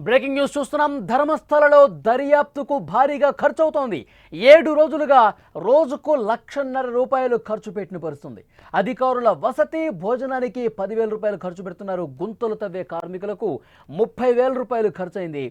Breaking news చూస్తున్నాం. ధర్మస్థలలో దర్యాప్తుకు భారీగా ఖర్చు అవుతోంది. 7 రోజులుగా రోజుకు ₹1,50,000 ఖర్చు పెట్టిన పరిస్థితుంది. అధికారుల వసతి భోజనానికి ₹10,000 ఖర్చు పెడుతున్నారు. గుంతలు తవ్వే కార్మికులకు ₹30,000 ఖర్చయింది.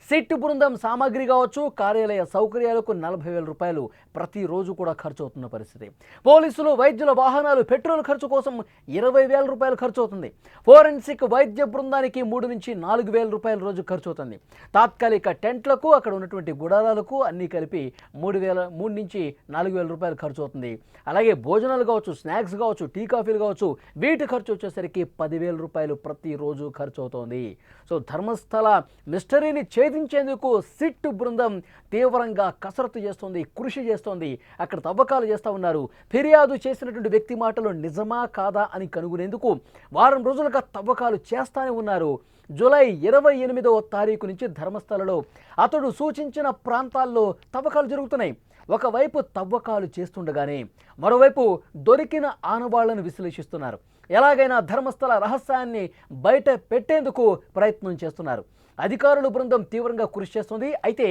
సిట్ బృందం సామాగ్రి కావచ్చు, కార్యాలయ సౌకర్యాలకు ₹40,000 ప్రతిరోజు కూడా ఖర్చు అవుతున్న పరిస్థితి. పోలీసులు, వైద్యుల వాహనాలు, పెట్రోల్ ఖర్చు కోసం ₹20,000 ఖర్చు అవుతుంది. ఫోరెన్సిక్ వైద్య బృందానికి ₹3,000 నుంచి ₹4,000 రోజు ఖర్చు అవుతుంది. తాత్కాలిక టెంట్లకు, అక్కడ ఉన్నటువంటి గుడారాలకు అన్నీ కలిపి ₹3,000 నుంచి ₹4,000 ఖర్చు అవుతుంది. అలాగే భోజనాలు కావచ్చు, స్నాక్స్ కావచ్చు, టీ కాఫీలు కావచ్చు, వీటి ఖర్చు వచ్చేసరికి ₹10,000 ప్రతిరోజు ఖర్చు అవుతోంది. సో ధర్మస్థల మిస్టరీని ఛేదించేందుకు సిట్ బృందం తీవ్రంగా కసరత్తు చేస్తోంది, కృషి చేస్తోంది. అక్కడ తవ్వకాలు చేస్తూ ఉన్నారు. ఫిర్యాదు చేసినటువంటి వ్యక్తి మాటలు నిజమా కాదా అని కనుగొనేందుకు వారం రోజులుగా తవ్వకాలు చేస్తానే ఉన్నారు. జూలై 28వ తారీఖు నుంచి ధర్మస్థలలో అతడు సూచించిన ప్రాంతాల్లో తవ్వకాలు జరుగుతున్నాయి. ఒకవైపు తవ్వకాలు చేస్తుండగానే మరోవైపు దొరికిన ఆనవాళ్లను విశ్లేషిస్తున్నారు. ఎలాగైనా ధర్మస్థల రహస్యాన్ని బయట పెట్టేందుకు ప్రయత్నం చేస్తున్నారు. అధికారుల బృందం తీవ్రంగా కృషి చేస్తుంది. అయితే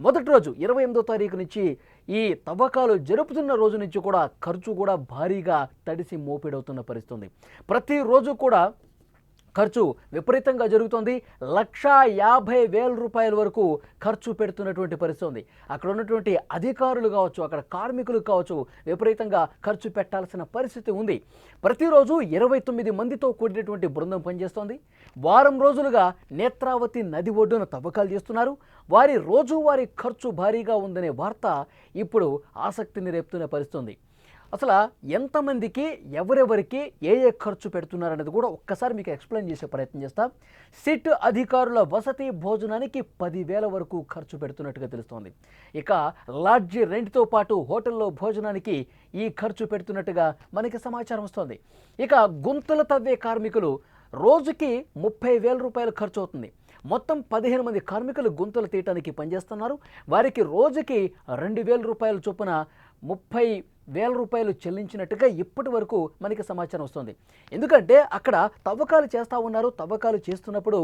మొదటి రోజు 28వ తారీఖు నుంచి ఈ తవ్వకాలు జరుపుతున్న రోజు నుంచి కూడా ఖర్చు కూడా భారీగా తడిసి మోపిడవుతున్న పరిస్థితుంది. ప్రతిరోజు కూడా ఖర్చు విపరీతంగా జరుగుతోంది. ₹1,50,000 వరకు ఖర్చు పెడుతున్నటువంటి పరిస్థితి ఉంది. అక్కడ ఉన్నటువంటి అధికారులు కావచ్చు, అక్కడ కార్మికులు కావచ్చు, విపరీతంగా ఖర్చు పెట్టాల్సిన పరిస్థితి ఉంది. ప్రతిరోజు 29 మందితో కూడినటువంటి బృందం పనిచేస్తోంది. వారం రోజులుగా నేత్రావతి నది ఒడ్డున తవ్వకాలు చేస్తున్నారు. వారి రోజువారీ ఖర్చు భారీగా ఉందనే వార్త ఇప్పుడు ఆసక్తిని రేపుతున్న పరిస్థితి ఉంది. అసలు ఎంతమందికి ఎవరెవరికి ఏ ఖర్చు పెడుతున్నారనేది కూడా ఒక్కసారి మీకు ఎక్స్ప్లెయిన్ చేసే ప్రయత్నం చేస్తాం. సిట్ అధికారుల వసతి భోజనానికి 10,000 వరకు ఖర్చు పెడుతున్నట్టుగా తెలుస్తోంది. ఇక లాడ్జి రెంట్తో పాటు హోటల్లో భోజనానికి ఈ ఖర్చు పెడుతున్నట్టుగా మనకి సమాచారం వస్తోంది. ఇక గుంతలు తవ్వే కార్మికులు రోజుకి ₹30,000 ఖర్చు అవుతుంది. మొత్తం 15 మంది కార్మికులు గుంతలు తీయటానికి పనిచేస్తున్నారు. వారికి రోజుకి ₹2,000 చొప్పున ₹30,000 చెల్లించినట్టుగా ఇప్పటి వరకు మనకి సమాచారం వస్తుంది. ఎందుకంటే అక్కడ తవ్వకాలు చేస్తూ ఉన్నారు. తవ్వకాలు చేస్తున్నప్పుడు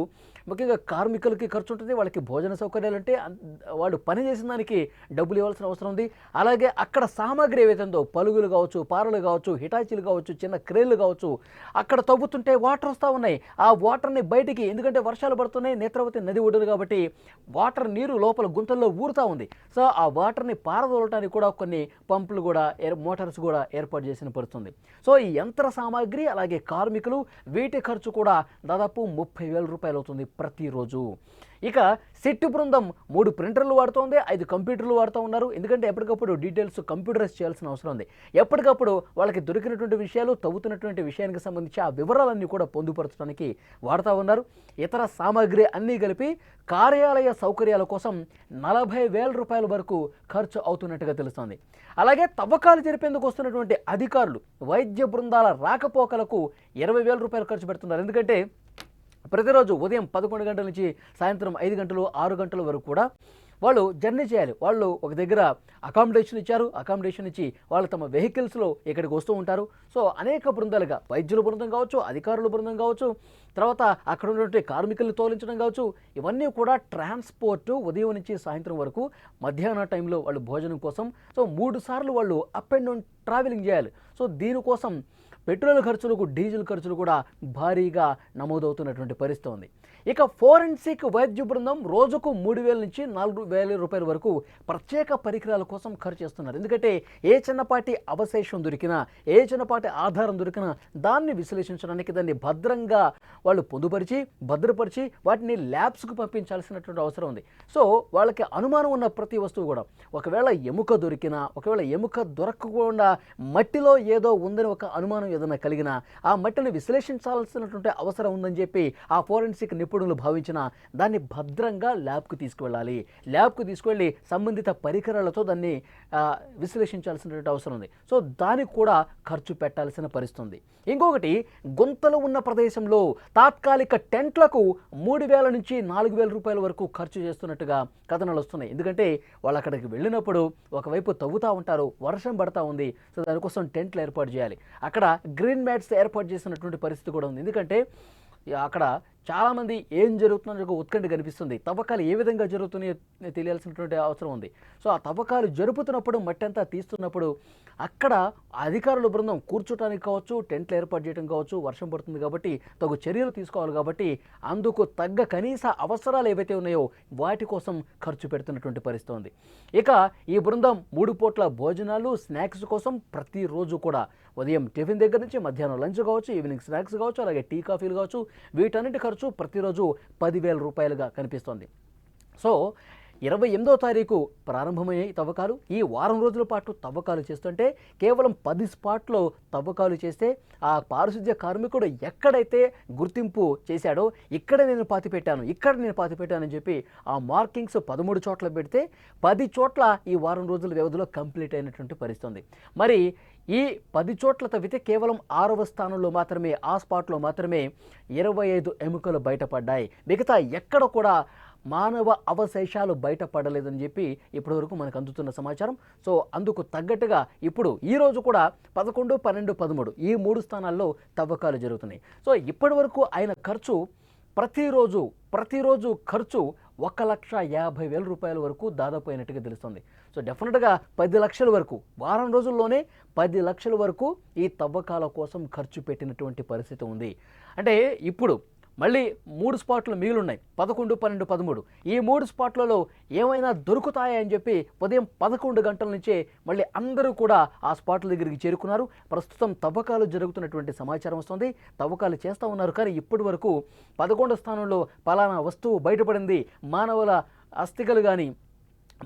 ముఖ్యంగా కార్మికులకి ఖర్చు ఉంటుంది. వాళ్ళకి భోజన సౌకర్యాలు అంటే వాళ్ళు పని చేసిన దానికి డబ్బులు ఇవ్వాల్సిన అవసరం ఉంది. అలాగే అక్కడ సామాగ్రి ఏవైతే ఉందో, పలుగులు కావచ్చు, పారలు కావచ్చు, హిటాచీలు కావచ్చు, చిన్న క్రేన్లు కావచ్చు, అక్కడ తవ్వుతుంటే వాటర్ వస్తూ ఉన్నాయి. ఆ వాటర్ని బయటికి, ఎందుకంటే వర్షాలు పడుతున్నాయి, నేత్రావతి నది ఒడ్డును కాబట్టి వాటర్ నీరు లోపల గుంతల్లో ఊరుతూ ఉంది. సో ఆ వాటర్ని పారదోలటానికి కూడా కొన్ని పంపులు కూడా, మోటార్స్ కూడా ఏర్పాటు చేసిన పడుతుంది. సో ఈ యంత్ర సామాగ్రి అలాగే కార్మికులు వీటి ఖర్చు కూడా దాదాపు ₹30,000 అవుతుంది ప్రతిరోజు. ఇక సిట్ బృందం 3 ప్రింటర్లు వాడుతోంది, 5 కంప్యూటర్లు వాడుతూ ఉన్నారు. ఎందుకంటే ఎప్పటికప్పుడు డీటెయిల్స్ కంప్యూటరైజ్ చేయాల్సిన అవసరం ఉంది. ఎప్పటికప్పుడు వాళ్ళకి దొరికినటువంటి విషయాలు, తవ్వుతున్నటువంటి విషయానికి సంబంధించి ఆ వివరాలన్నీ కూడా పొందుపరచడానికి వాడుతూ ఉన్నారు. ఇతర సామాగ్రి అన్నీ కలిపి కార్యాలయ సౌకర్యాల కోసం ₹40,000 వరకు ఖర్చు అవుతున్నట్టుగా తెలుస్తోంది. అలాగే తవ్వకాలు జరిపేందుకు వస్తున్నటువంటి అధికారులు, వైద్య బృందాల రాకపోకలకు ₹20,000 ఖర్చు పెడుతున్నారు. ఎందుకంటే ప్రతిరోజు ఉదయం 11 గంటల నుంచి సాయంత్రం 5 గంటలు, 6 గంటల వరకు కూడా వాళ్ళు జర్నీ చేయాలి. వాళ్ళు ఒక దగ్గర అకామిడేషన్ ఇచ్చారు. అకామిడేషన్ ఇచ్చి వాళ్ళు తమ వెహికల్స్లో ఇక్కడికి వస్తూ ఉంటారు. సో అనేక బృందాలుగా వైద్యుల బృందం కావచ్చు, అధికారుల బృందం కావచ్చు, తర్వాత అక్కడ ఉన్నటువంటి కార్మికులను తోలించడం కావచ్చు, ఇవన్నీ కూడా ట్రాన్స్పోర్ట్ ఉదయం నుంచి సాయంత్రం వరకు మధ్యాహ్న టైంలో వాళ్ళు భోజనం కోసం. సో 3 సార్లు వాళ్ళు అప్ అండ్ డౌన్ ట్రావెలింగ్ చేయాలి. సో దీనికోసం పెట్రోల్ ఖర్చులకు, డీజిల్ ఖర్చులు కూడా భారీగా నమోదవుతున్నటువంటి పరిస్థితి ఉంది. ఇక ఫోరెన్సిక్ వైద్య బృందం రోజుకు ₹3,000 నుంచి ₹4,000 వరకు ప్రత్యేక పరికరాల కోసం ఖర్చు చేస్తున్నారు. ఎందుకంటే ఏ చిన్నపాటి అవశేషం దొరికినా, ఏ చిన్నపాటి ఆధారం దొరికినా దాన్ని విశ్లేషించడానికి, దాన్ని భద్రంగా వాళ్ళు పొందుపరిచి, భద్రపరిచి వాటిని ల్యాబ్స్కు పంపించాల్సినటువంటి అవసరం ఉంది. సో వాళ్ళకి అనుమానం ఉన్న ప్రతి వస్తువు కూడా, ఒకవేళ ఎముక దొరికినా, ఒకవేళ ఎముక దొరకకుండా మట్టిలో ఏదో ఉందని ఒక అనుమానం ఏదైనా కలిగినా ఆ మట్టిని విశ్లేషించాల్సినటువంటి అవసరం ఉందని చెప్పి ఆ ఫోరెన్సిక్ నిపుణులు భావించిన దాన్ని భద్రంగా ల్యాబ్కు తీసుకువెళ్ళాలి. ల్యాబ్కు తీసుకువెళ్ళి సంబంధిత పరికరాలతో దాన్ని విశ్లేషించాల్సినటువంటి అవసరం ఉంది. సో దానికి కూడా ఖర్చు పెట్టాల్సిన పరిస్థితి ఉంది. ఇంకొకటి, గుంతలు ఉన్న ప్రదేశంలో తాత్కాలిక టెంట్లకు ₹3,000 నుంచి ₹4,000 వరకు ఖర్చు చేస్తున్నట్టుగా కథనాలు వస్తున్నాయి. ఎందుకంటే వాళ్ళు అక్కడికి వెళ్ళినప్పుడు ఒకవైపు తవ్వుతూ ఉంటారు, వర్షం పడతా ఉంది. సో దానికోసం టెంట్లు ఏర్పాటు చేయాలి. అక్కడ గ్రీన్ మ్యాట్స్ ఏర్పాటు చేసినటువంటి పరిస్థితి కూడా ఉంది. ఎందుకంటే అక్కడ చాలామంది ఏం జరుగుతుందో ఒక ఉత్కంఠ కనిపిస్తుంది. తవ్వకాలు ఏ విధంగా జరుగుతున్నాయో తెలియాల్సినటువంటి అవసరం ఉంది. సో ఆ తవ్వకాలు జరుపుతున్నప్పుడు, మట్టి అంతా తీస్తున్నప్పుడు అక్కడ అధికారుల బృందం కూర్చోటానికి కావచ్చు, టెంట్లు ఏర్పాటు చేయడం కావచ్చు, వర్షం పడుతుంది కాబట్టి తగు చర్యలు తీసుకోవాలి కాబట్టి అందుకు తగ్గ కనీస అవసరాలు ఏవైతే ఉన్నాయో వాటి కోసం ఖర్చు పెడుతున్నటువంటి పరిస్థితి ఉంది. ఇక ఈ బృందం 3 పూట్ల భోజనాలు, స్నాక్స్ కోసం ప్రతిరోజు కూడా ఉదయం టిఫిన్ దగ్గర నుంచి మధ్యాహ్నం లంచ్ కావచ్చు, ఈవినింగ్ స్నాక్స్ కావచ్చు, అలాగే టీ కాఫీలు కావచ్చు, వీటన్నిటి ఖర్చు ప్రతిరోజు 10,000 రూపాయలుగా కనిపిస్తోంది. సో 28వ తారీఖు ప్రారంభమయ్యాయి తవ్వకాలు. ఈ వారం రోజుల పాటు తవ్వకాలు చేస్తుంటే కేవలం 10 స్పాట్లో తవ్వకాలు చేస్తే ఆ పారిశుద్ధ్య కార్మికుడు ఎక్కడైతే గుర్తింపు చేశాడో ఇక్కడ నేను పాతిపెట్టానని చెప్పి ఆ మార్కింగ్స్ 13 చోట్ల పెడితే 10 చోట్ల ఈ వారం రోజుల వ్యవధిలో కంప్లీట్ అయినటువంటి పరిస్థితి. మరి ఈ 10 చోట్ల తవ్వితే కేవలం 6వ స్థానంలో మాత్రమే, ఆ స్పాట్లో మాత్రమే 25 ఎముకలు బయటపడ్డాయి. మిగతా ఎక్కడ కూడా మానవ అవశేషాలు బయటపడలేదని చెప్పి ఇప్పటివరకు మనకు అందుతున్న సమాచారం. సో అందుకు తగ్గట్టుగా ఇప్పుడు ఈరోజు కూడా 11, 12, 13 ఈ 3 స్థానాల్లో తవ్వకాలు జరుగుతున్నాయి. సో ఇప్పటి వరకు ఆయన ఖర్చు ప్రతిరోజు ఖర్చు 1,50,000 రూపాయల వరకు దాదాపు అయినట్టుగా తెలుస్తుంది. సో డెఫినెట్గా 10 లక్షల వరకు, వారం రోజుల్లోనే 10 లక్షల వరకు ఈ తవ్వకాల కోసం ఖర్చు పెట్టినటువంటి పరిస్థితి ఉంది. అంటే ఇప్పుడు మళ్ళీ 3 స్పాట్లు మిగిలిన్నాయి, 11, 12, 13. ఈ 3 స్పాట్లలో ఏమైనా దొరుకుతాయని చెప్పి ఉదయం 11 గంటల నుంచే మళ్ళీ అందరూ కూడా ఆ స్పాట్ల దగ్గరికి చేరుకున్నారు. ప్రస్తుతం తవ్వకాలు జరుగుతున్నటువంటి సమాచారం వస్తుంది. తవ్వకాలు చేస్తూ ఉన్నారు. కానీ ఇప్పటి వరకు 11వ స్థానంలో పలానా వస్తువు బయటపడింది, మానవుల అస్థికలు కానీ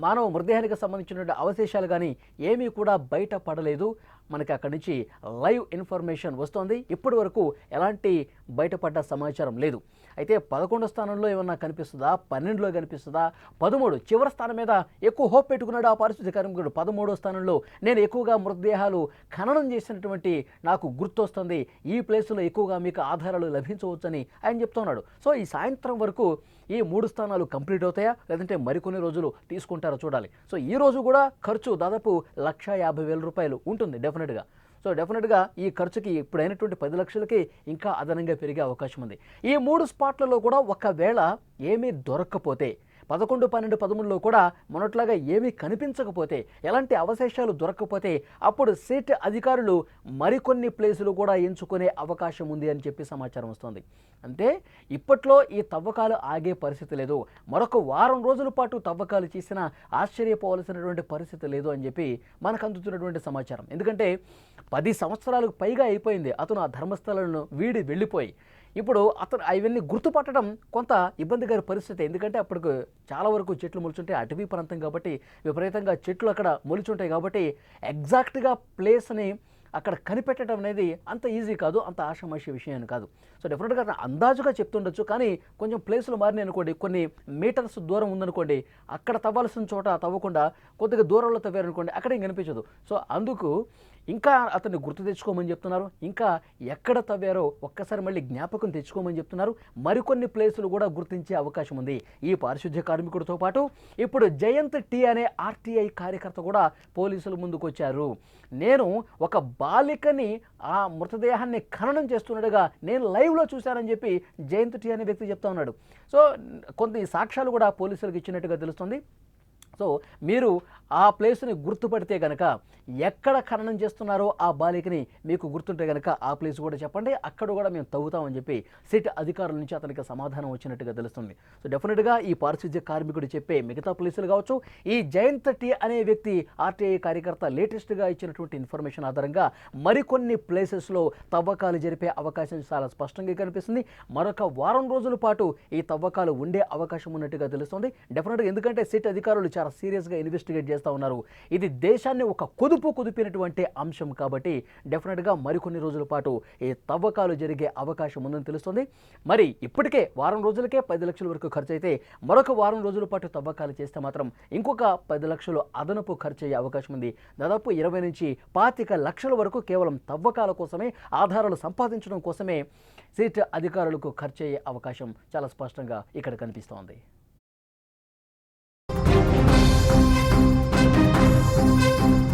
మానవ మృతదేహానికి సంబంధించినటువంటి అవశేషాలు కానీ ఏమీ కూడా బయటపడలేదు. మనకి అక్కడి నుంచి లైవ్ ఇన్ఫర్మేషన్ వస్తుంది. ఇప్పటి వరకు ఎలాంటి బయటపడ్డ సమాచారం లేదు. అయితే 11వ స్థానంలో ఏమన్నా కనిపిస్తుందా, 12లో కనిపిస్తుందా, 13 చివరి స్థానం మీద ఎక్కువ హోప్ పెట్టుకున్నాడు ఆ పారిశుద్ధ్య కార్మికుడు. 13వ స్థానంలో నేను ఎక్కువగా మృతదేహాలు ఖననం చేసినటువంటి నాకు గుర్తొస్తుంది, ఈ ప్లేస్లో ఎక్కువగా మీకు ఆధారాలు లభించవచ్చని ఆయన చెప్తున్నాడు. సో ఈ సాయంత్రం వరకు ఈ 3 స్థానాలు కంప్లీట్ అవుతాయా, లేదంటే మరికొన్ని రోజులు తీసుకుంటారో చూడాలి. సో ఈ రోజు కూడా ఖర్చు దాదాపు 1,50,000 రూపాయలు ఉంటుంది డెఫినెట్గా. సో డెఫినెట్గా ఈ ఖర్చుకి ఇప్పుడైనటువంటి 10 లక్షలకి ఇంకా అదనంగా పెరిగే అవకాశం ఉంది. ఈ 3 స్పాట్లలో కూడా ఒకవేళ ఏమీ దొరక్కపోతే, 11, 12, 13లో కూడా మొన్నట్లాగా ఏమీ కనిపించకపోతే, ఎలాంటి అవశేషాలు దొరకకపోతే అప్పుడు సిట్ అధికారులు మరికొన్ని ప్లేసులు కూడా ఎంచుకునే అవకాశం ఉంది అని చెప్పి సమాచారం వస్తుంది. అంటే ఇప్పట్లో ఈ తవ్వకాలు ఆగే పరిస్థితి లేదు. మరొక వారం రోజుల పాటు తవ్వకాలు చేసినా ఆశ్చర్యపోవాల్సినటువంటి పరిస్థితి లేదు అని చెప్పి మనకు అందుతున్నటువంటి సమాచారం. ఎందుకంటే 10 సంవత్సరాలకు పైగా అయిపోయింది అతను ఆ ధర్మస్థలను వీడి వెళ్ళిపోయి. ఇప్పుడు అతను అవన్నీ గుర్తుపట్టడం కొంత ఇబ్బందికర పరిస్థితి. ఎందుకంటే అప్పటికి చాలా వరకు చెట్లు మొలుచుంటాయి, అటవీ ప్రాంతం కాబట్టి విపరీతంగా చెట్లు అక్కడ మొలుచుంటాయి కాబట్టి ఎగ్జాక్ట్గా ప్లేస్ని అక్కడ కనిపెట్టడం అనేది అంత ఈజీ కాదు, అంత ఆషామాషి విషయం కాదు. సో డెఫినెట్గా అందాజుగా చెప్తుండొచ్చు. కానీ కొంచెం ప్లేసులు మారినాయి అనుకోండి, కొన్ని మీటర్స్ దూరం ఉందనుకోండి, అక్కడ తవ్వాల్సిన చోట తవ్వకుండా కొద్దిగా దూరంలో తవ్వారనుకోండి, అక్కడేం కనిపించదు. సో అందుకు ఇంకా అతన్ని గుర్తు తెచ్చుకోమని చెప్తున్నారు. ఇంకా ఎక్కడ తవ్వారో ఒక్కసారి మళ్ళీ జ్ఞాపకం తెచ్చుకోమని చెప్తున్నారు. మరికొన్ని ప్లేసులు కూడా గుర్తించే అవకాశం ఉంది. ఈ పారిశుద్ధ్య కార్మికుడితో పాటు ఇప్పుడు జయంత్ టీ అనే ఆర్టీఐ కార్యకర్త కూడా పోలీసుల ముందుకు వచ్చారు. నేను ఒక బాలికని ఆ మృతదేహాన్ని ఖననం చేస్తున్నట్టుగా నేను లైవ్లో చూశానని చెప్పి జయంత్ టీ అనే వ్యక్తి చెప్తా ఉన్నాడు. సో కొన్ని సాక్ష్యాలు కూడా పోలీసులకు ఇచ్చినట్టుగా తెలుస్తుంది. సో మీరు ఆ ప్లేస్ని గుర్తుపడితే కనుక, ఎక్కడ ఖననం చేస్తున్నారో ఆ బాలికని మీకు గుర్తుంటే కనుక ఆ ప్లేస్ కూడా చెప్పండి, అక్కడ కూడా మేము తవ్వుతామని చెప్పి సిట్ అధికారుల నుంచి అతనికి సమాధానం వచ్చినట్టుగా తెలుస్తుంది. సో డెఫినెట్గా ఈ పారిశుద్ధ్య కార్మికుడు చెప్పే మిగతా ప్లేసులు కావచ్చు, ఈ జయంత్ టీ అనే వ్యక్తి ఆర్టీఐ కార్యకర్త లేటెస్ట్గా ఇచ్చినటువంటి ఇన్ఫర్మేషన్ ఆధారంగా మరికొన్ని ప్లేసెస్లో తవ్వకాలు జరిపే అవకాశం చాలా స్పష్టంగా కనిపిస్తుంది. మరొక వారం రోజుల పాటు ఈ తవ్వకాలు ఉండే అవకాశం ఉన్నట్టుగా తెలుస్తుంది డెఫినెట్గా. ఎందుకంటే సిట్ అధికారులు చాలా సీరియస్గా ఇన్వెస్టిగేట్ చేస్తూ ఉన్నారు. ఇది దేశాన్ని ఒక కుదిపినటువంటి అంశం కాబట్టి డెఫినెట్గా మరికొన్ని రోజుల పాటు ఈ తవ్వకాలు జరిగే అవకాశం ఉందని తెలుస్తుంది. మరి ఇప్పటికే వారం రోజులకే 10 లక్షల వరకు ఖర్చు అయితే మరొక వారం రోజుల పాటు తవ్వకాలు చేస్తే మాత్రం ఇంకొక 10 లక్షలు అదనపు ఖర్చు అయ్యే అవకాశం ఉంది. దాదాపు 20 నుంచి 25 లక్షల వరకు కేవలం తవ్వకాల కోసమే, ఆధారాలు సంపాదించడం కోసమే సిట్ అధికారులకు ఖర్చు అయ్యే అవకాశం చాలా స్పష్టంగా ఇక్కడ కనిపిస్తోంది.